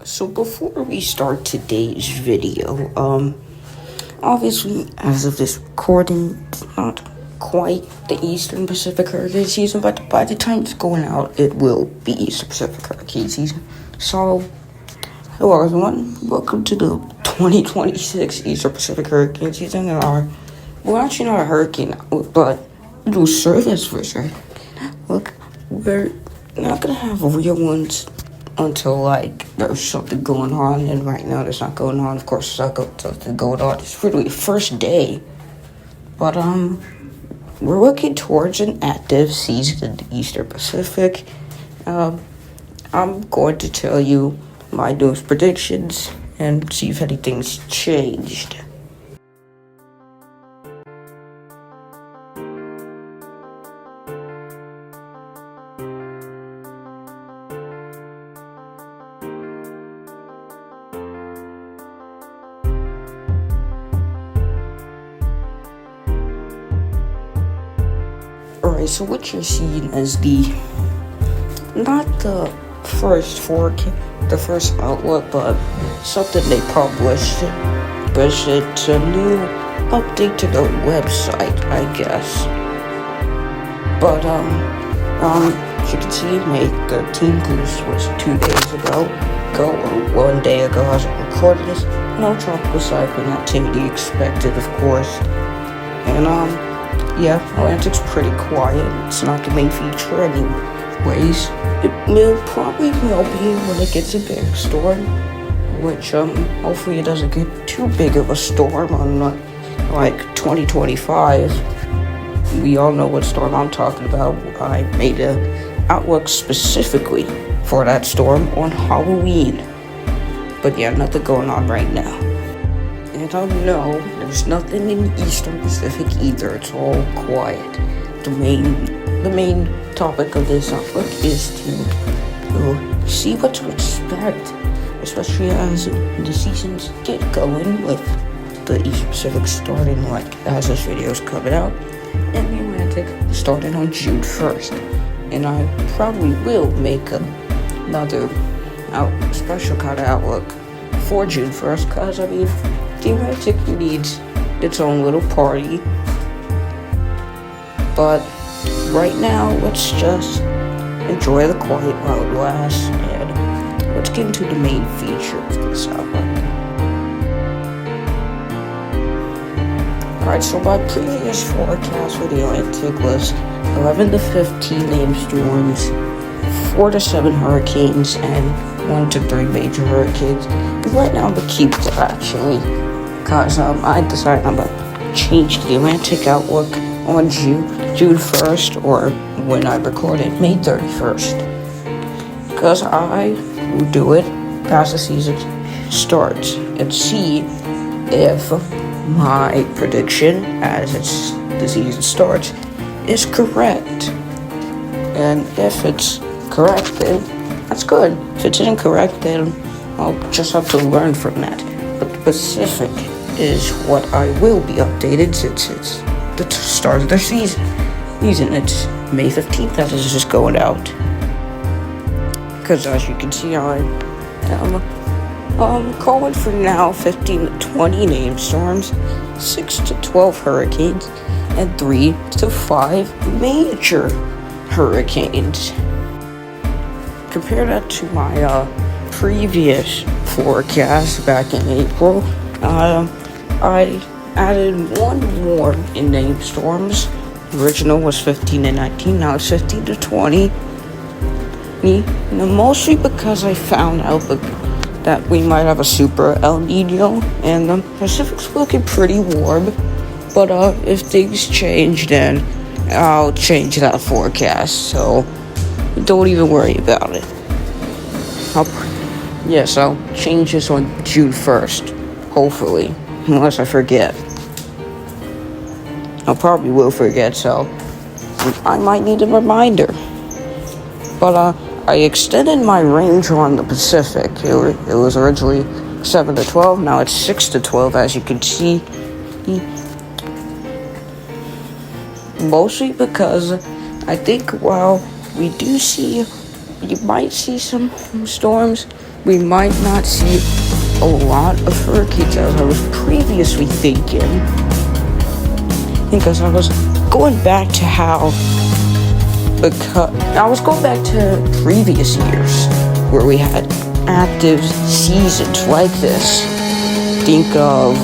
So before we start today's video, obviously as of this recording, it's not quite the Eastern Pacific hurricane season, but by the time it's going out, it will be Eastern Pacific hurricane season. So, hello everyone, welcome to the 2026 Eastern Pacific hurricane season. We're actually not a hurricane, but we do service for sure. Look, we're not gonna have real ones until there's something going on, and right now there's not going on. Of course, there's not something going on. It's really the first day, but we're looking towards an active season in the Eastern Pacific. I'm going to tell you my news predictions and see if anything's changed. Alright, so what you're seeing is not the first forecast, the first outlook, but something they published. But it's a new update to their website, I guess. But, as you can see, May 13th, this was 2 days ago, or 1 day ago as I recorded this. No tropical cyclone activity expected, of course. And, yeah, Atlantic's pretty quiet. It's not the main feature anyways. It probably will be when it gets a big storm, which, hopefully it doesn't get too big of a storm on, 2025. We all know what storm I'm talking about. I made an outlook specifically for that storm on Halloween. But yeah, nothing going on right now. And no, there's nothing in the Eastern Pacific either. It's all quiet. The main topic of this outlook is to see what to expect, especially as the seasons get going with the Eastern Pacific starting as this video is coming out, and the Atlantic starting on June 1st. And I probably will make another special kind of outlook for June 1st, because the Atlantic needs its own little party. But right now, let's just enjoy the quiet while it lasts, and let's get into the main feature of this outlook. Alright, so my previous forecast for the Atlantic was 11 to 15 named storms, 4 to 7 hurricanes, and 1 to 3 major hurricanes. Right now I'm going to keep that, actually, because I decided I'm going to change the Atlantic outlook on June 1st, or when I record it, May 31st. Because I will do it as the season starts and see if my prediction as the season starts is correct. And if it's correct, then that's good. If it's incorrect, then I'll just have to learn from that. But the Pacific is what I will be updated since it's the start of the season. It's May 15th that is just going out. Because as you can see, I'm calling for now 15 to 20 named storms, 6 to 12 hurricanes, and 3 to 5 major hurricanes. Compare that to my previous forecast back in April. I added 1 more in named storms. The original was 15 to 19, now it's 15 to 20. Mostly because I found out that we might have a super El Nino, and the Pacific's looking pretty warm. But if things change, then I'll change that forecast, so don't even worry about it. I'll change this on June 1st, hopefully, unless I forget. I probably will forget, so I might need a reminder. But I extended my range on the Pacific. It was originally 7 to 12, now it's 6 to 12, as you can see. Mostly because I think while we do see, you might see some storms, we might not see a lot of hurricanes as I was previously thinking. Because I was going back to previous years where we had active seasons like this. Think of,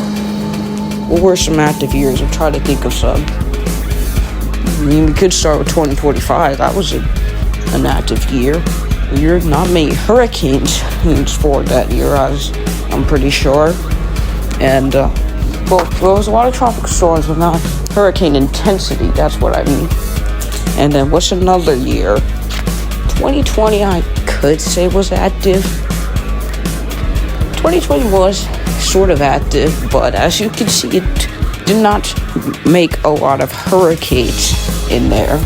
what were some active years? I'm trying to think of some. I mean, we could start with 2025. That was an active year. Not many hurricanes for that year, I'm pretty sure. And, well, there was a lot of tropical storms, but not hurricane intensity. That's what I mean. And then what's another year? 2020, I could say was active. 2020 was sort of active, but as you can see, it did not make a lot of hurricanes in there.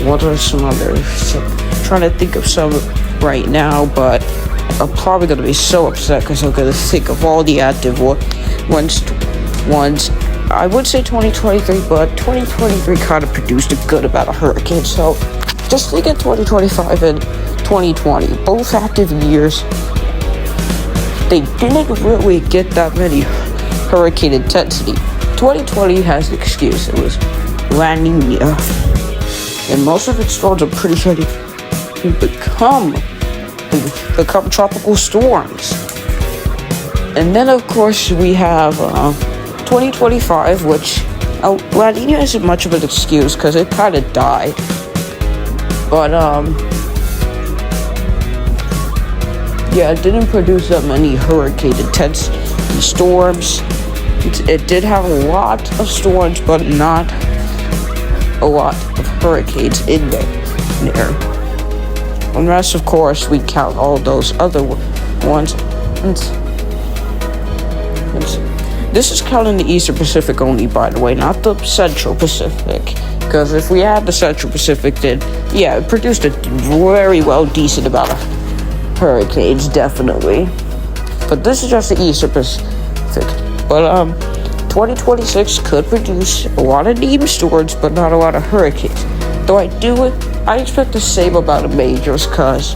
What are some others? I'm trying to think of some right now, but I'm probably going to be so upset because I'm going to think of all the active ones. I would say 2023, but 2023 kind of produced a good amount of hurricanes. So just think of 2025 and 2020, both active years. They didn't really get that many hurricane intensity. 2020 has an excuse. It was La Nina. And most of its storms, I'm pretty sure they become tropical storms. And then, of course, we have 2025, which La Nina isn't much of an excuse because it kind of died. But, yeah, it didn't produce that many hurricane intense storms. It did have a lot of storms, but not a lot of hurricanes in there. Unless, of course, we count all those other ones. This is counting the Eastern Pacific only, by the way, not the Central Pacific. Because if we had the Central Pacific, then, yeah, it produced a very decent amount of hurricanes, definitely. But this is just the Eastern Pacific. But 2026 could produce a lot of named storms, but not a lot of hurricanes. Though I expect the same amount of majors, because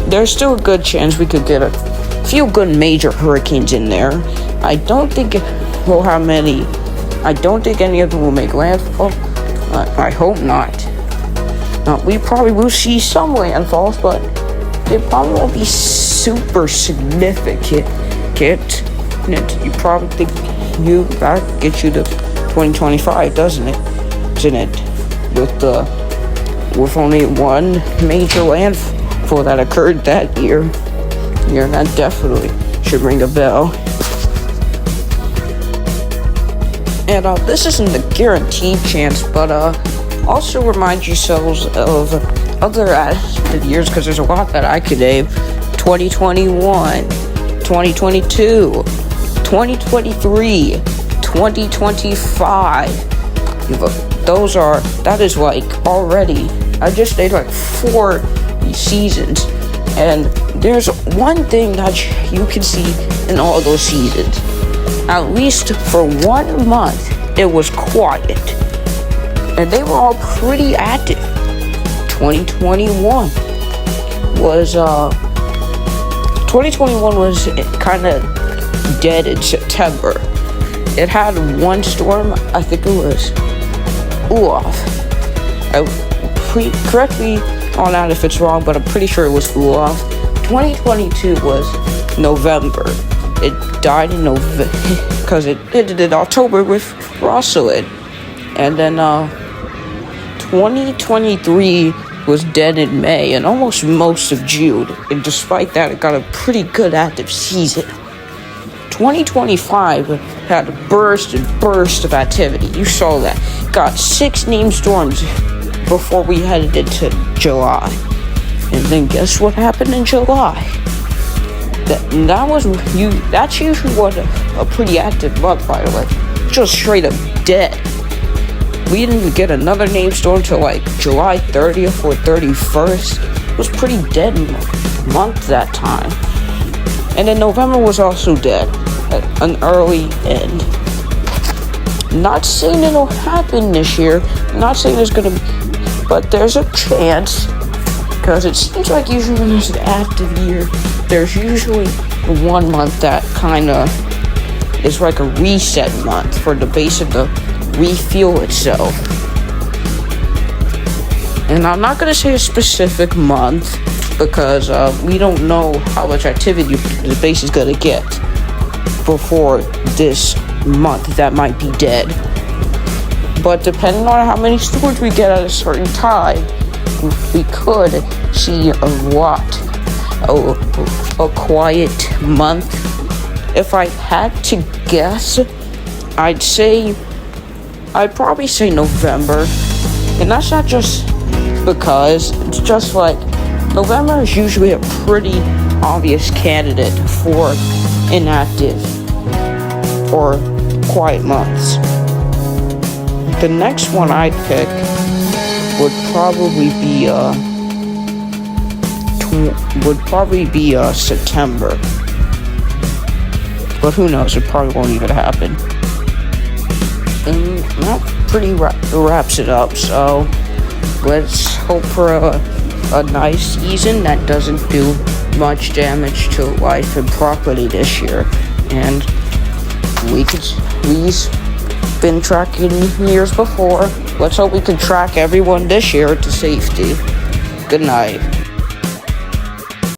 there's still a good chance we could get a few good major hurricanes in there. I don't think we'll have many. I don't think any of them will make landfall. I hope not. We probably will see some landfalls, but they probably won't be super significant. You probably think that gets you to 2025, doesn't it? Isn't it? With only one major landfall that occurred that year. Yeah, that definitely should ring a bell. And this isn't a guaranteed chance, but also remind yourselves of other active years, because there's a lot that I could name. 2021, 2022, 2023, 2025. That is like already, I just named like 4 seasons. And there's one thing that you can see in all those seasons. At least for 1 month, it was quiet. And they were all pretty active. 2021 was kind of dead in September. It had one storm, I think it was Olaf. Correct me on that if it's wrong, but I'm pretty sure it was Olaf. 2022 was November. It died in November because it ended in October with Rosalind. And then 2023 was dead in May and almost most of June. And despite that, it got a pretty good active season. 2025 had a burst of activity. You saw that. Got 6 named storms before we headed into July. And then guess what happened in July? That's usually what a pretty active month, by the way. Just straight up dead. We didn't even get another named storm till like July 30th or 31st. It was pretty dead month that time. And then November was also dead at an early end. Not saying it'll happen this year. Not saying there's gonna be, but there's a chance. Because it seems like usually when there's an active year, there's usually 1 month that kind of is like a reset month for the base to refuel itself. And I'm not going to say a specific month because we don't know how much activity the base is going to get before this month that might be dead. But depending on how many storage we get at a certain time, we could see a quiet month. If I had to guess, I'd probably say November. And that's not just because, it's just like, November is usually a pretty obvious candidate for inactive or quiet months. The next one I'd pick would probably be September. But who knows, it probably won't even happen. And that pretty wraps it up, so let's hope for a nice season that doesn't do much damage to life and property this year. And we've been tracking years before. Let's hope we can track everyone this year to safety. Good night.